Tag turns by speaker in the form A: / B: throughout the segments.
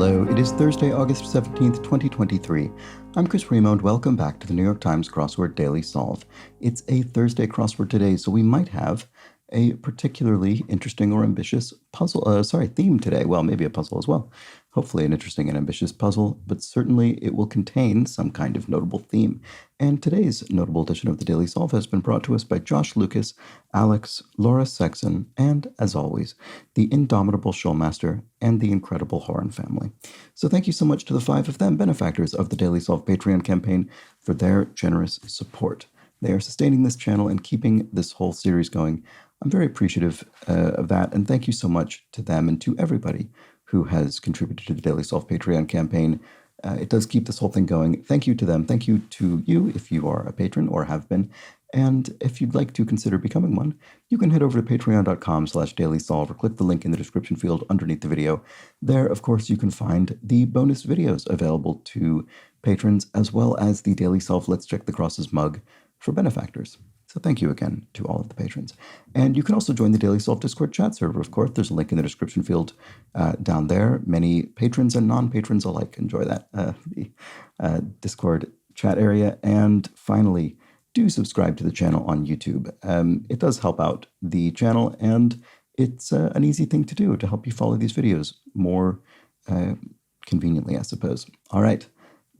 A: Hello, it is Thursday, August 17th, 2023. I'm Chris Remo, and welcome back to the New York Times Crossword Daily Solve. It's a Thursday crossword today, so we might have a particularly interesting or ambitious theme today. Well, maybe a puzzle as well. Hopefully an interesting and ambitious puzzle, but certainly it will contain some kind of notable theme. And today's notable edition of the Daily Solve has been brought to us by Josh Lucas, Alex, Laura Sexton, and, as always, the indomitable Showmaster and the incredible Horan family. So thank you so much to the five of them, benefactors of the Daily Solve Patreon campaign, for their generous support. They are sustaining this channel and keeping this whole series going. I'm very appreciative of that, and thank you so much to them and to everybody who has contributed to the Daily Solve Patreon campaign. It does keep this whole thing going. Thank you to them. Thank you to you if you are a patron or have been. And if you'd like to consider becoming one, you can head over to patreon.com/dailysolve or click the link in the description field underneath the video. There, of course, you can find the bonus videos available to patrons, as well as the Daily Solve Let's Check the Crosses mug for benefactors. So thank you again to all of the patrons. And you can also join the Daily Solve Discord chat server, of course. There's a link in the description field down there. Many patrons and non-patrons alike enjoy that, the Discord chat area. And finally, do subscribe to the channel on YouTube. It does help out the channel, and it's an easy thing to do to help you follow these videos more conveniently, I suppose. All right.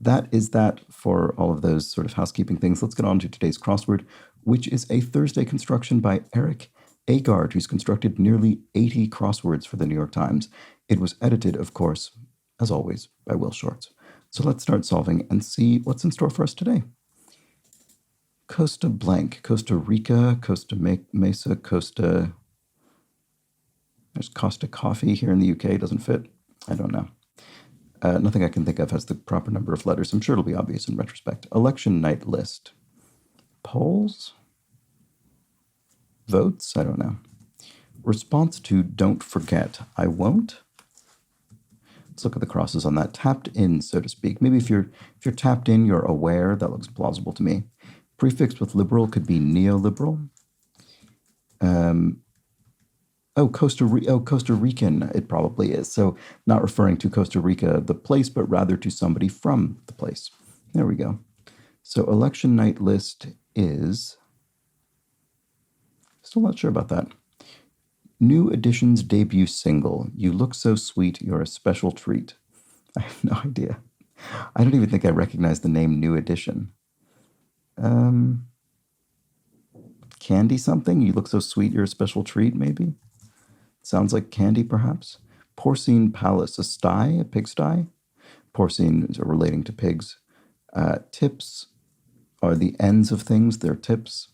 A: That is that for all of those sort of housekeeping things. Let's get on to today's crossword, which is a Thursday construction by Eric Agard, who's constructed nearly 80 crosswords for the New York Times. It was edited, of course, as always, by Will Shorts. So let's start solving and see what's in store for us today. Costa blank, Costa Rica, Costa Mesa, Costa... There's Costa Coffee here in the UK, doesn't fit. I don't know. Nothing I can think of has the proper number of letters. I'm sure it'll be obvious in retrospect. Election night list. Polls? Votes? I don't know. Response to don't forget. I won't? Let's look at the crosses on that. Tapped in, so to speak. Maybe if you're tapped in, you're aware. That looks plausible to me. Prefixed with liberal could be neoliberal. Costa Rican, it probably is. So not referring to Costa Rica, the place, but rather to somebody from the place. There we go. So election night list is, still not sure about that. New Edition's debut single, You Look So Sweet, You're a Special Treat. I have no idea. I don't even think I recognize the name New Edition. Candy something? You look so sweet, you're a special treat, maybe? Sounds like candy, perhaps. Porcine palace, a sty, a pigsty. Porcine are relating to pigs. Tips are the ends of things, they're tips.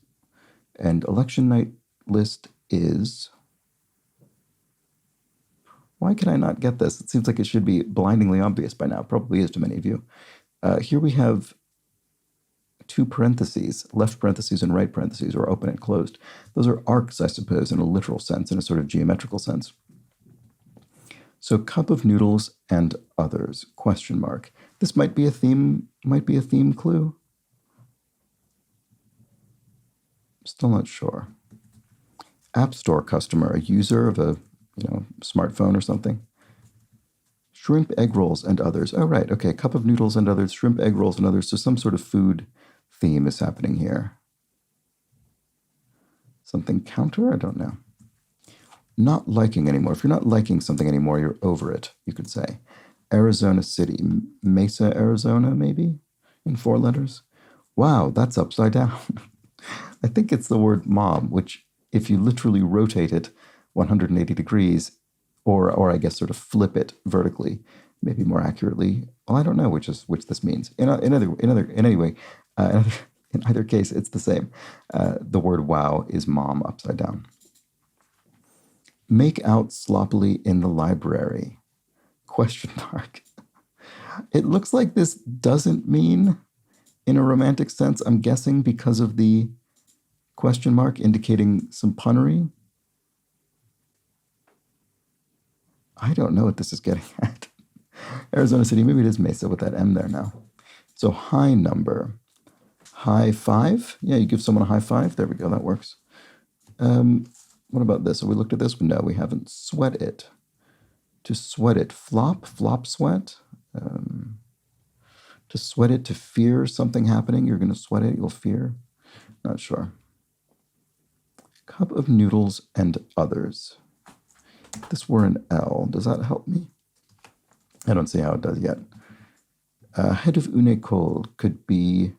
A: And election night list is... Why can I not get this? It seems like it should be blindingly obvious by now. Probably is to many of you. Here we have two parentheses, left parentheses and right parentheses, or open and closed. Those are arcs, I suppose, in a literal sense, in a sort of geometrical sense. So cup of noodles and others, question mark. This might be a theme clue. Still not sure. App Store customer, a user of a smartphone or something. Shrimp egg rolls and others. Oh, right. Okay. Cup of noodles and others, shrimp egg rolls and others. So some sort of food theme is happening here. Something counter? I don't know. Not liking anymore. If you're not liking something anymore, you're over it, you could say. Arizona City. Mesa, Arizona, maybe? In 4 letters. Wow, that's upside down. I think it's the word mom, which if you literally rotate it 180 degrees, or I guess sort of flip it vertically, maybe more accurately. Well, I don't know which this means. In either case, it's the same. The word wow is mom upside down. Make out sloppily in the library? Question mark. It looks like this doesn't mean in a romantic sense, I'm guessing, because of the question mark indicating some punnery. I don't know what this is getting at. Arizona City, maybe it is Mesa with that M there now. So high number. High five? Yeah, you give someone a high five. There we go, that works. What about this? Have we looked at this? No, we haven't. Sweat it. To sweat it. Flop, flop, sweat. To sweat it, to fear something happening. You're going to sweat it, you'll fear. Not sure. Cup of noodles and others. If this were an L, does that help me? I don't see how it does yet. Head of une école could be...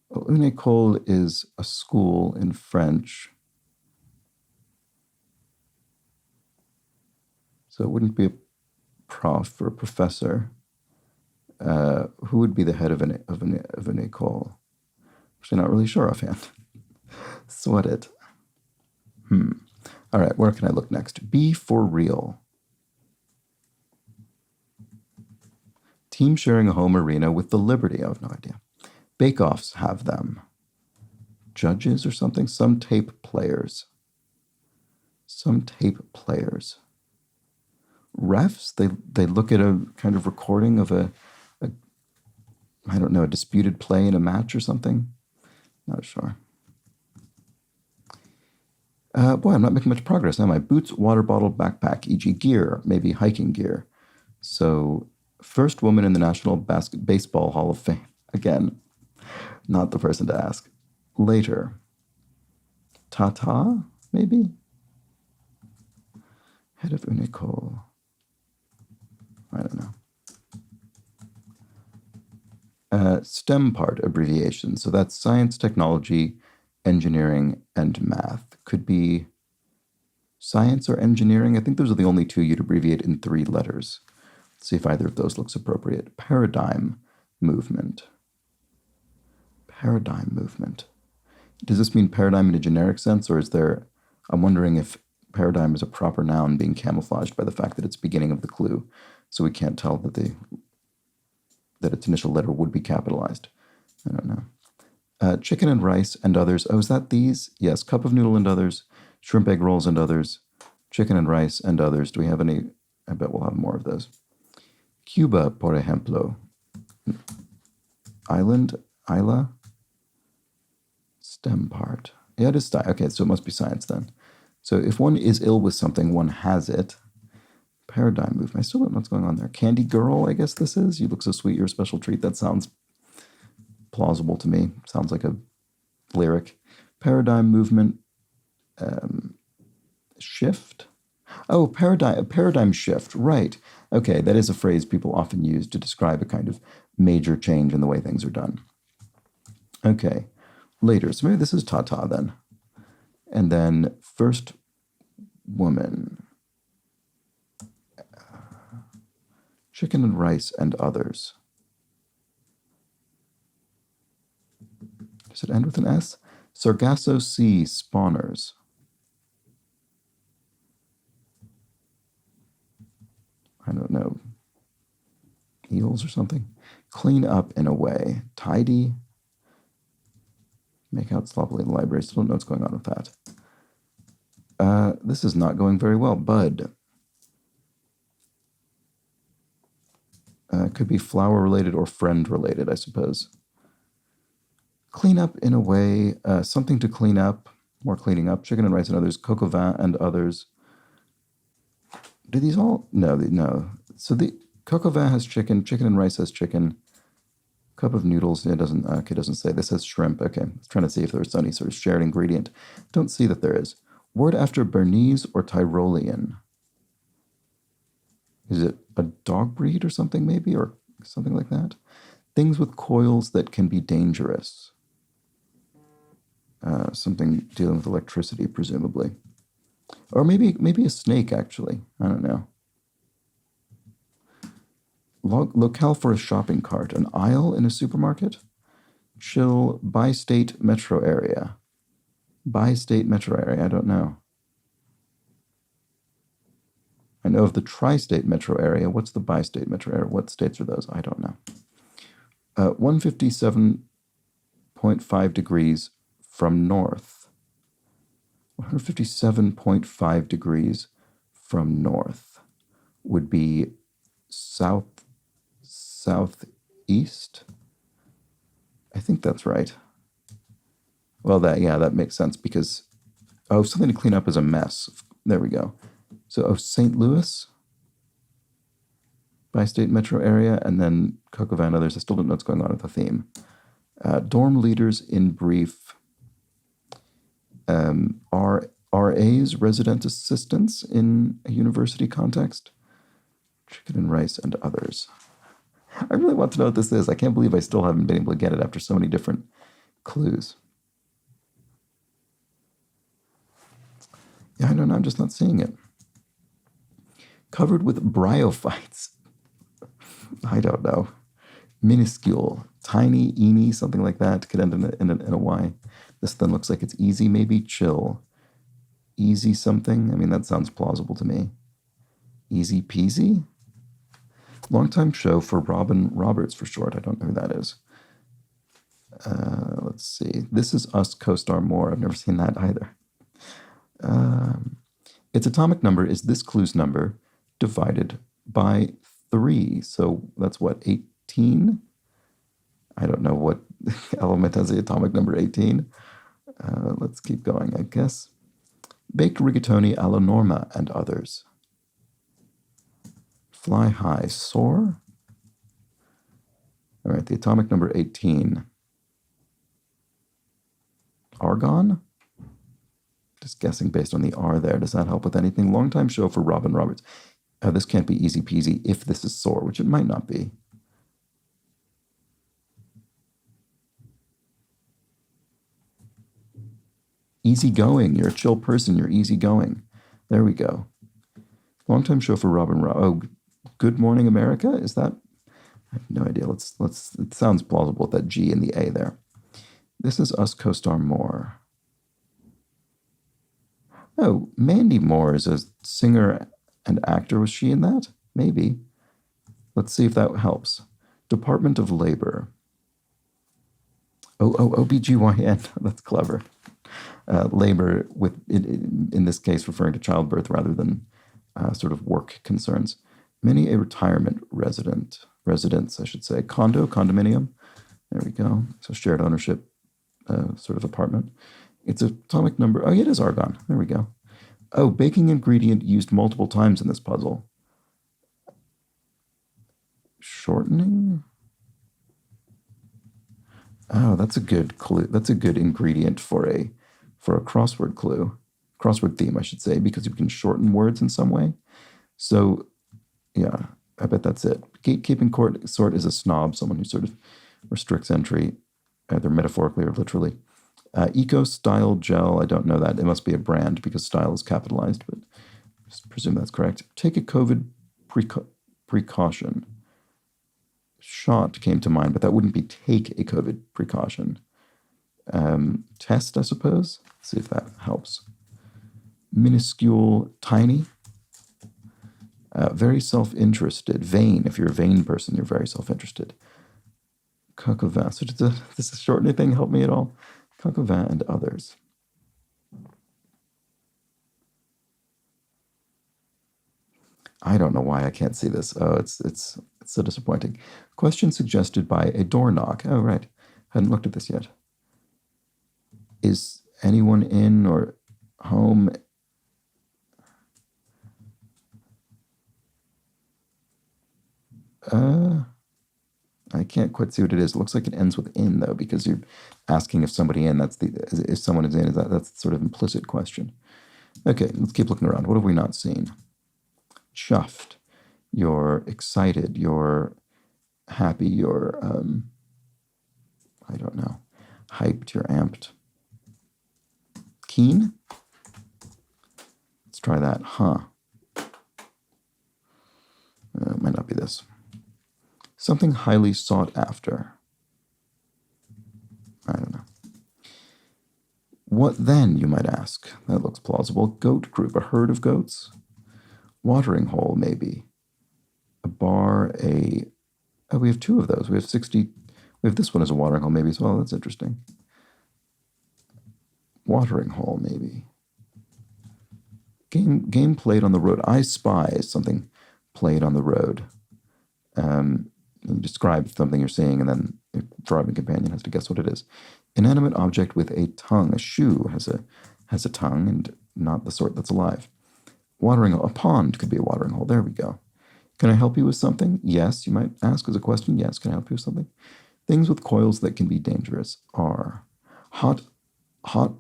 A: Well, une école is a school in French. So it wouldn't be a prof or a professor. Who would be the head of an école? Actually, not really sure offhand. Sweat it. All right, where can I look next? Be for real. Team sharing a home arena with the Liberty. I have no idea. Bake-offs have them. Judges or something? Some tape players. Some tape players. Refs, they look at a kind of recording of a I don't know, a disputed play in a match or something. Not sure. Boy, I'm not making much progress, am I? Boots, water bottle, backpack, e.g. gear, maybe hiking gear. So, first woman in the National Baseball Hall of Fame. Again, not the person to ask. Later. Tata, maybe? Head of une école. I don't know. STEM part abbreviation. So that's science, technology, engineering, and math. Could be science or engineering. I think those are the only two you'd abbreviate in 3 letters. Let's see if either of those looks appropriate. Paradigm movement. Paradigm movement. Does this mean paradigm in a generic sense, or is there... I'm wondering if paradigm is a proper noun being camouflaged by the fact that it's beginning of the clue, so we can't tell that its initial letter would be capitalized. I don't know. Chicken and rice and others. Oh, is that these? Yes, cup of noodle and others. Shrimp egg rolls and others. Chicken and rice and others. Do we have any? I bet we'll have more of those. Cuba, por ejemplo. Island, isla. Stem part. Yeah, it is. Okay, so it must be science then. So if one is ill with something, one has it. Paradigm movement. I still don't know what's going on there. Candy girl, I guess this is. You look so sweet, you're a special treat. That sounds plausible to me. Sounds like a lyric. Paradigm movement. Shift. Oh, paradigm shift. Right. Okay, that is a phrase people often use to describe a kind of major change in the way things are done. Okay. Later. So maybe this is Tata then. And then first woman. Chicken and rice and others. Does it end with an S? Sargasso Sea spawners. I don't know. Eels or something. Clean up in a way. Tidy. Make out sloppily in the library. Still don't know what's going on with that. This is not going very well. Bud. Could be flower related or friend related, I suppose. Clean up in a way, something to clean up, more cleaning up. Chicken and rice and others, coq au vin and others. Do these all? No, no. So the coq au vin has chicken, chicken and rice has chicken. Cup of noodles, it doesn't, okay, it doesn't say. This has shrimp. Okay, I was trying to see if there was any sort of shared ingredient. Don't see that there is. Word after Bernese or Tyrolean. Is it a dog breed or something maybe, or something like that? Things with coils that can be dangerous. Something dealing with electricity, presumably. Or maybe a snake, actually. I don't know. Locale for a shopping cart. An aisle in a supermarket? Chill, bi-state metro area. Bi-state metro area, I don't know. I know of the tri-state metro area. What's the bi-state metro area? What states are those? I don't know. 157.5 degrees from north. 157.5 degrees from north would be southeast. I think that's right. Well, that makes sense because, something to clean up is a mess. There we go. So, St. Louis, bi-state metro area, and then Coq and others. I still don't know what's going on with the theme. Dorm leaders in brief. RAs, resident assistants in a university context. Chicken and rice and others. I really want to know what this is. I can't believe I still haven't been able to get it after so many different clues. Yeah, I don't know. I'm just not seeing it. Covered with bryophytes. I don't know. Minuscule, tiny, eeny, something like that. Could end in a Y. This then looks like it's easy, maybe. Chill. Easy something. I mean, that sounds plausible to me. Easy peasy? Longtime show for Robin Roberts for short. I don't know who that is. Let's see. This Is Us co-star Moore. I've never seen that either. Its atomic number is this clue's number divided by 3. So that's what, 18? I don't know what element has the atomic number 18. Let's keep going, I guess. Baked rigatoni alla norma and others. Fly high, soar. All right, the atomic number 18. Argon? Just guessing based on the R there. Does that help with anything? Longtime show for Robin Roberts. This can't be easy peasy if this is soar, which it might not be. Easygoing. You're a chill person. You're easygoing. There we go. Longtime show for Robin Oh, Good Morning America? Is that? I have no idea. Let's. It sounds plausible with that G and the A there. This Is Us co-star Moore. Oh, Mandy Moore is a singer and actor. Was she in that? Maybe. Let's see if that helps. Department of Labor. OBGYN. That's clever. Labor, with in this case referring to childbirth rather than sort of work concerns. Many a retirement residence, I should say. Condominium. There we go. So shared ownership sort of apartment. It's atomic number. Oh, yeah, it is argon. There we go. Oh, baking ingredient used multiple times in this puzzle. Shortening? Oh, that's a good clue. That's a good ingredient for a crossword clue. Crossword theme, I should say, because you can shorten words in some way. So, yeah, I bet that's it. Gatekeeping sort is a snob, someone who sort of restricts entry, either metaphorically or literally. Eco-style gel, I don't know that. It must be a brand because style is capitalized, but just presume that's correct. Take a COVID precaution. Shot came to mind, but that wouldn't be take a COVID precaution. Test, I suppose. Let's see if that helps. Minuscule, tiny. Very self-interested. Vain. If you're a vain person, you're very self-interested. Coq So does this shorten anything help me at all? Coq and others. I don't know why I can't see this. Oh, it's so disappointing. Question suggested by a door knock. Oh, right. Hadn't looked at this yet. Is anyone in or home? I can't quite see what it is. It looks like it ends with in though, because you're asking if somebody in. If someone is in. That's sort of implicit question. Okay, let's keep looking around. What have we not seen? Chuffed. You're excited. You're happy. You're I don't know. Hyped. You're amped. Keen. Let's try that. Huh. It might not be this. Something highly sought after. I don't know. What then, you might ask? That looks plausible. Goat group, a herd of goats? Watering hole, maybe. A bar, Oh, we have 2 of those. We have 60. We have this one as a watering hole, maybe as well. That's interesting. Watering hole, maybe. Game played on the road. I spy is something played on the road. You describe something you're seeing, and then your driving companion has to guess what it is. Inanimate object with a tongue. A shoe has a tongue, and not the sort that's alive. Watering hole. A pond could be a watering hole. There we go. Can I help you with something? Yes, you might ask as a question. Yes, can I help you with something? Things with coils that can be dangerous are hot, hot.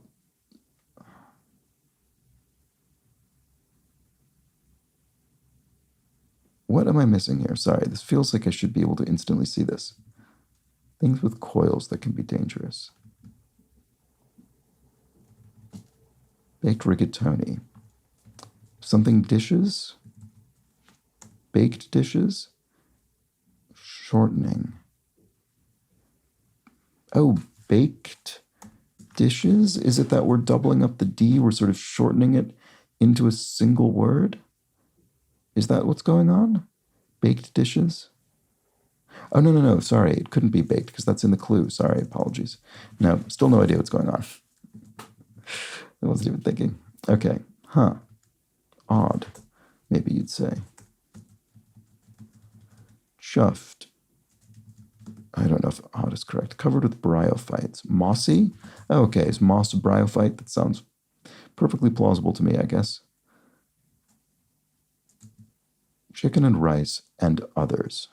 A: What am I missing here? Sorry, this feels like I should be able to instantly see this. Things with coils that can be dangerous. Baked rigatoni. Something dishes. Baked dishes. Shortening. Oh, baked dishes? Is it that we're doubling up the D? We're sort of shortening it into a single word? Is that what's going on? Baked dishes? Oh, no. Sorry, it couldn't be baked because that's in the clue. Sorry, apologies. No, still no idea what's going on. I wasn't even thinking. Okay, odd, maybe you'd say. Chuffed. I don't know if odd is correct. Covered with bryophytes. Mossy? Oh, okay, is moss a bryophyte? That sounds perfectly plausible to me, I guess. Chicken and rice and others.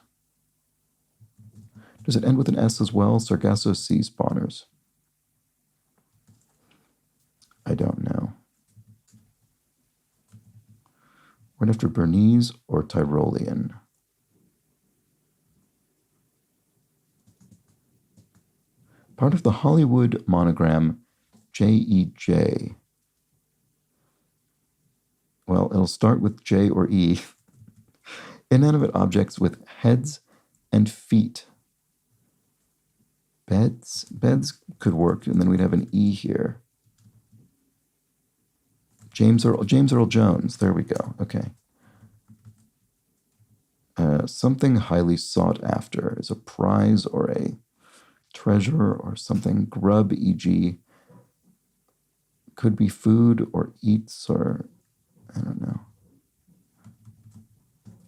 A: Does it end with an S as well? Sargasso sea spawners. I don't know. Right after Bernese or Tyrolean. Part of the Hollywood monogram JEJ. Well, it'll start with J or E. Inanimate objects with heads and feet. Beds? Beds could work, and then we'd have an E here. James Earl Jones. There we go. Okay. Something highly sought after is a prize or a treasure or something. Grub, e.g., could be food or eats or, I don't know.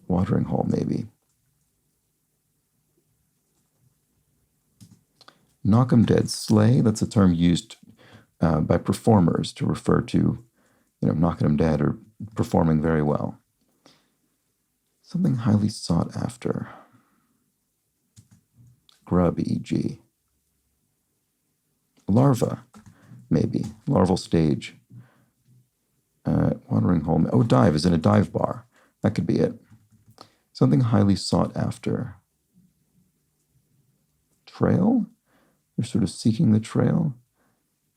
A: Watering hole, maybe. Knock 'em dead. Slay, that's a term used by performers to refer to, knocking them dead or performing very well. Something highly sought after. Grub, e.g. Larva, maybe. Larval stage. Watering hole. Oh, dive is in a dive bar. That could be it. Something highly sought after. Trail? You're sort of seeking the trail.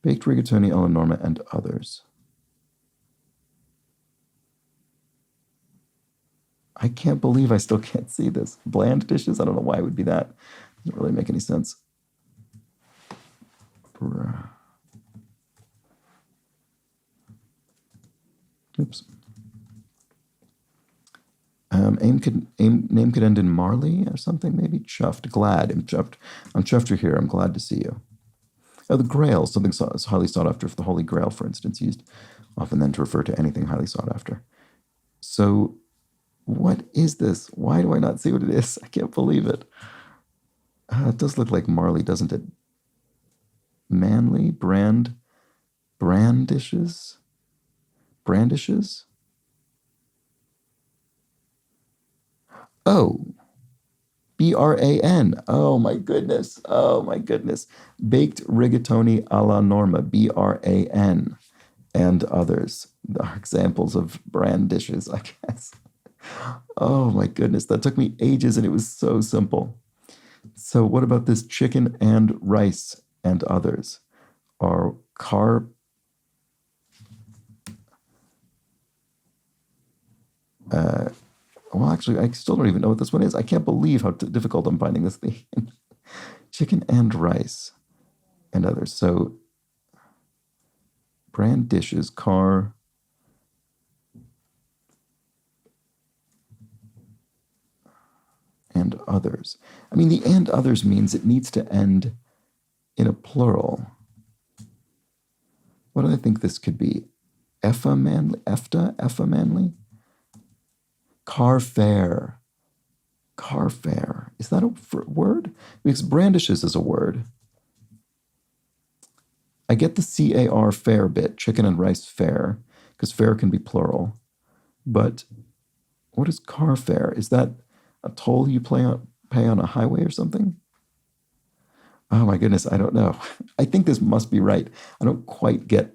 A: Baked rigatoni alla norma and others. I can't believe I still can't see this. Bland dishes? I don't know why it would be that. Doesn't really make any sense. Oops. Name could end in Marley or something, maybe. Chuffed. Glad. I'm chuffed you're here. I'm glad to see you. Oh, the Grail. Something highly sought after. For the Holy Grail, for instance, used often then to refer to anything highly sought after. So, what is this? Why do I not see what it is? I can't believe it. It does look like Marley, doesn't it? Manly? Brandishes? Brandishes? Oh, Bran. Oh my goodness. Oh my goodness. Baked rigatoni alla norma. Bran. And others are examples of brand dishes, I guess. Oh my goodness. That took me ages and it was so simple. So what about this chicken and rice and others? Are well, actually, I still don't even know what this one is. I can't believe how difficult I'm finding this thing. Chicken and rice and others. So, brand dishes, car, and others. I mean, the and others means it needs to end in a plural. What do I think this could be? Effa manly? Effa manly? Car fare. Car fare. Is that a word? Because brandishes is a word. I get the CAR fare bit, chicken and rice fare, because fare can be plural. But what is car fare? Is that a toll you pay on a highway or something? Oh my goodness, I don't know. I think this must be right. I don't quite get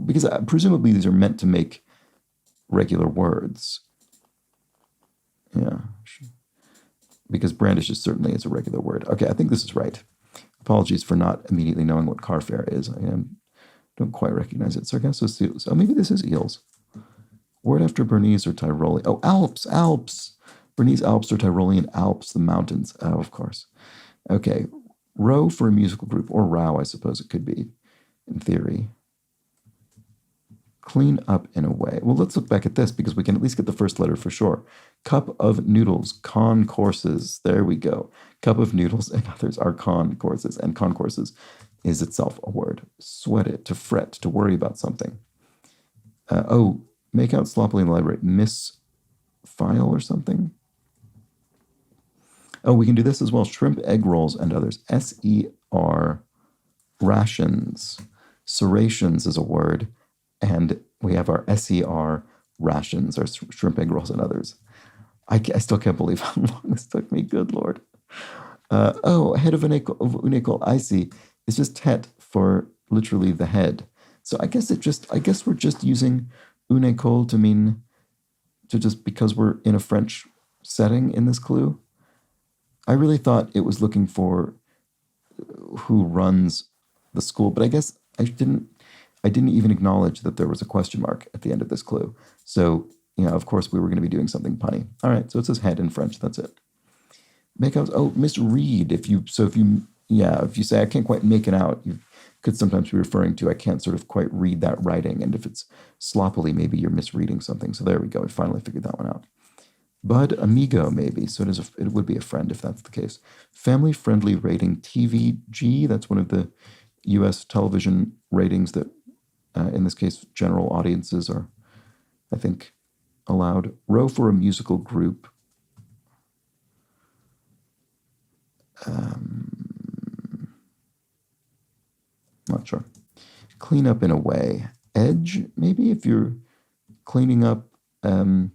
A: because presumably these are meant to make regular words. Yeah, because brandish is certainly is a regular word. Okay, I think this is right. Apologies for not immediately knowing what car fare is. Don't quite recognize it. Sargasso, oh, maybe this is eels. Word after Bernese or Tyrolean. Oh, Alps, Alps. Bernese Alps or Tyrolean Alps, the mountains. Oh, of course. Okay, row for a musical group, or row, I suppose it could be, in theory. Clean up in a way. Well, let's look back at this because we can at least get the first letter for sure. Cup of noodles, concourses. There we go. Cup of noodles and others are concourses, and concourses is itself a word. Sweat it, to fret, to worry about something. Make out sloppily in the library. Misfile or something. Oh, we can do this as well. Shrimp, egg rolls, and others. S-E-R, rations. Serrations is a word. And we have our SER rations, our shrimp, egg rolls, and others. I still can't believe how long this took me. Good Lord. Head of unicol, I see. It's just het for literally the head. So I guess we're just using unicol to mean to just because we're in a French setting in this clue. I really thought it was looking for who runs the school, but I guess I didn't even acknowledge that there was a question mark at the end of this clue. So, of course we were going to be doing something punny. All right, so it says head in French. That's it. Make out. Oh, misread. If you say I can't quite make it out, you could sometimes be referring to I can't sort of quite read that writing. And if it's sloppily, maybe you're misreading something. So there we go. I finally figured that one out. Bud amigo, maybe. So it would be a friend if that's the case. Family friendly rating TVG. That's one of the U.S. television ratings that, in this case, general audiences are, I think, allowed. Row for a musical group. Not sure. Clean up in a way. Edge, maybe if you're cleaning up, I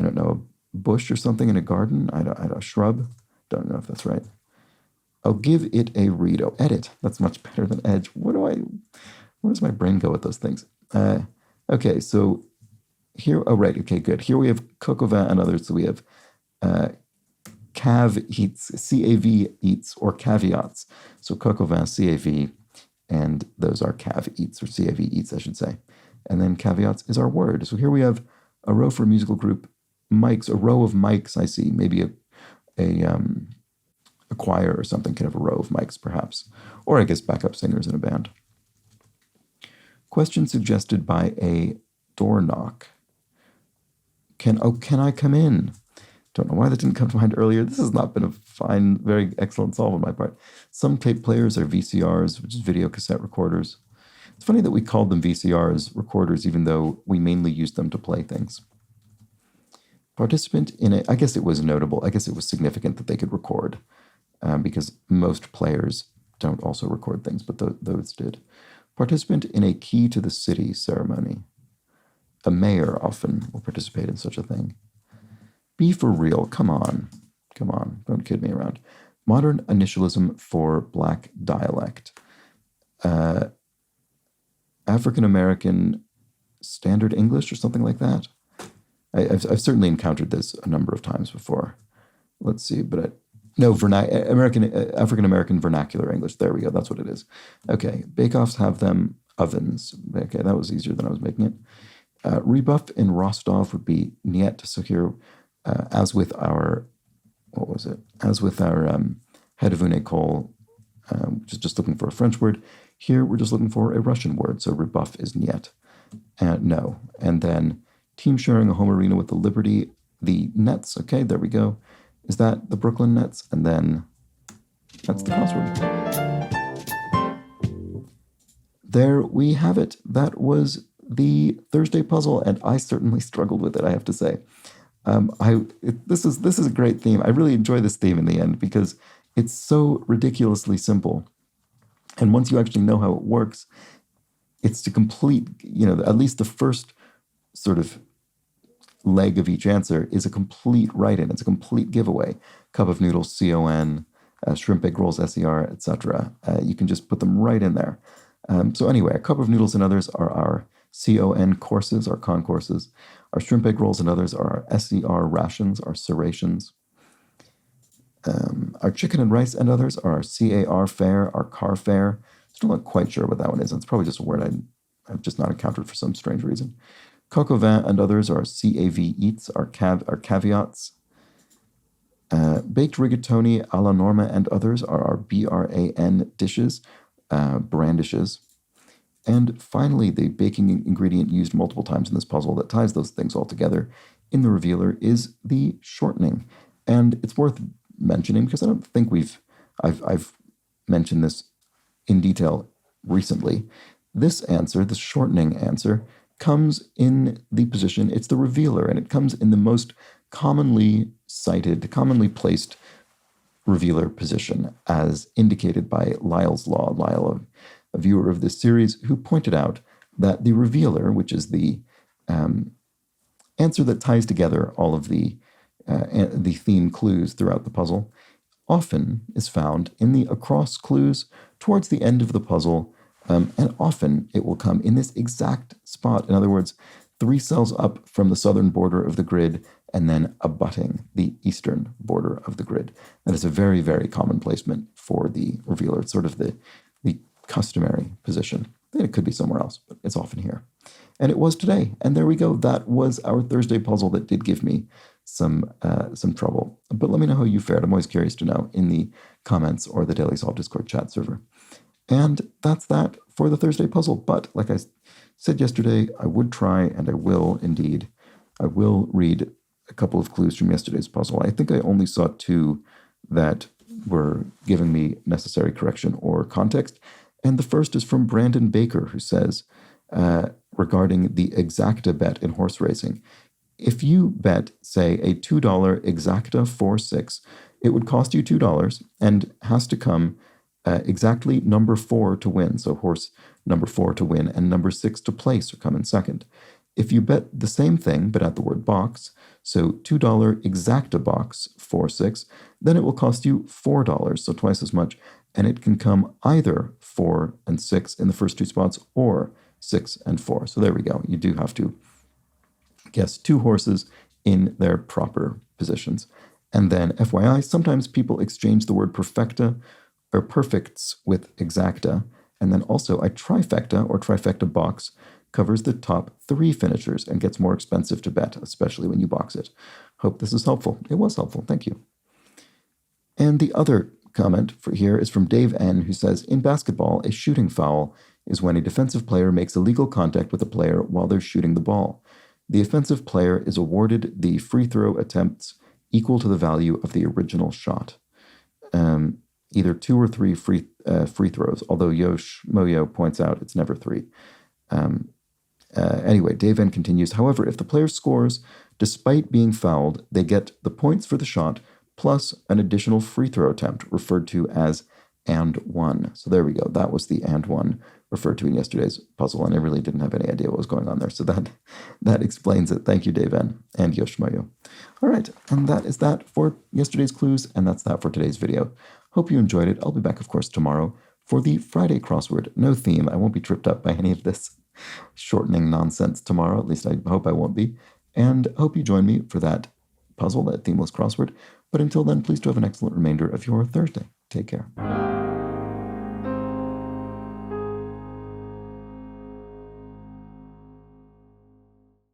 A: don't know, a bush or something in a garden. I don't shrub. Don't know if that's right. I'll give it a read. Oh, edit. That's much better than edge. Where does my brain go with those things? Okay, so here, oh, right, okay, good. Here we have coq au vin and others. So we have cav eats, C-A-V eats, or caveats. So coq au vin, C-A-V, and those are cav eats, or C-A-V eats, I should say. And then caveats is our word. So here we have a row for a musical group, mics, a row of mics, I see. Maybe a choir or something can have a row of mics, perhaps. Or I guess backup singers in a band. Question suggested by a door knock. Can I come in? Don't know why that didn't come to mind earlier. This has not been a fine, very excellent solve on my part. Some tape players are VCRs, which is video cassette recorders. It's funny that we called them VCRs, recorders, even though we mainly used them to play things. Participant in I guess it was notable. I guess it was significant that they could record, because most players don't also record things, but those did. Participant in a key to the city ceremony. A mayor often will participate in such a thing. Be for real. Come on. Don't kid me around. Modern initialism for Black dialect. African-American Standard English or something like that. I've certainly encountered this a number of times before. Let's see, but African-American Vernacular English. There we go. That's what it is. Okay. Bake-offs have them ovens. Okay, that was easier than I was making it. Rebuff in Rostov would be niet. So here, as with our head of unicol, just looking for a French word. Here, we're just looking for a Russian word. So rebuff is niet. No. And then team sharing a home arena with the Liberty, the Nets. Okay, there we go. Is that the Brooklyn Nets? And then that's the crossword. There we have it. That was the Thursday puzzle, and I certainly struggled with it, I have to say. This is a great theme. I really enjoy this theme in the end because it's so ridiculously simple. And once you actually know how it works, it's to complete, at least the first sort of leg of each answer is a complete write-in. It's a complete giveaway. Cup of noodles, CON, shrimp egg rolls, SER, etc. You can just put them right in there. So anyway, a cup of noodles and others are our CON courses, our con courses. Our shrimp egg rolls and others are our SER rations, our serrations. Our chicken and rice and others are our CAR fare, our car fare. Still not quite sure what that one is. It's probably just a word I've just not encountered for some strange reason. Coq au vin and others are CAV eats, our caveats. Baked rigatoni a la norma and others are our BRAN dishes, brandishes. And finally, the baking ingredient used multiple times in this puzzle that ties those things all together in the revealer is the shortening. And it's worth mentioning because I don't think I've mentioned this in detail recently. This answer, the shortening answer, comes in the position, it's the revealer, and it comes in the most commonly cited, commonly placed revealer position, as indicated by Lyell's Law. Lyell, a viewer of this series, who pointed out that the revealer, which is the answer that ties together all of the theme clues throughout the puzzle, often is found in the across clues towards the end of the puzzle, and often it will come in this exact spot. In other words, 3 cells up from the southern border of the grid and then abutting the eastern border of the grid. That is a very, very common placement for the revealer. It's sort of the customary position. It could be somewhere else, but it's often here. And it was today. And there we go. That was our Thursday puzzle that did give me some trouble. But let me know how you fared. I'm always curious to know in the comments or the Daily Solve Discord chat server. And that's that for the Thursday puzzle. But like I said yesterday, I would try, and I will indeed, I will read a couple of clues from yesterday's puzzle. I think I only saw 2 that were giving me necessary correction or context. And the first is from Brandon Baker, who says, regarding the exacta bet in horse racing, if you bet, say, a $2 exacta 4-6, it would cost you $2 and has to come exactly number 4 to win. So horse number 4 to win and number 6 to place or come in second. If you bet the same thing, but at the word box, so $2 exacta box 4-6, then it will cost you $4, so twice as much, and it can come either 4 and 6 in the first 2 spots or 6 and 4. So there we go. You do have to guess 2 horses in their proper positions. And then FYI, sometimes people exchange the word perfecta or perfects with exacta, and then also a trifecta or trifecta box covers the top 3 finishers and gets more expensive to bet, especially when you box it. Hope this is helpful. It was helpful. Thank you. And the other comment for here is from Dave N., who says, in basketball, a shooting foul is when a defensive player makes illegal contact with a player while they're shooting the ball. The offensive player is awarded the free throw attempts equal to the value of the original shot. Either 2 or 3 free throws, although Yosh Moyo points out it's never 3. Anyway, Dave N continues, however, if the player scores despite being fouled, they get the points for the shot plus an additional free throw attempt referred to as and one. So there we go. That was the and one referred to in yesterday's puzzle, and I really didn't have any idea what was going on there. So that explains it. Thank you, Dave N and Yoshimoyo. All right, and that is that for yesterday's clues, and that's that for today's video. Hope you enjoyed it. I'll be back, of course, tomorrow for the Friday crossword. No theme. I won't be tripped up by any of this shortening nonsense tomorrow. At least I hope I won't be. And hope you join me for that puzzle, that themeless crossword. But until then, please do have an excellent remainder of your Thursday. Take care.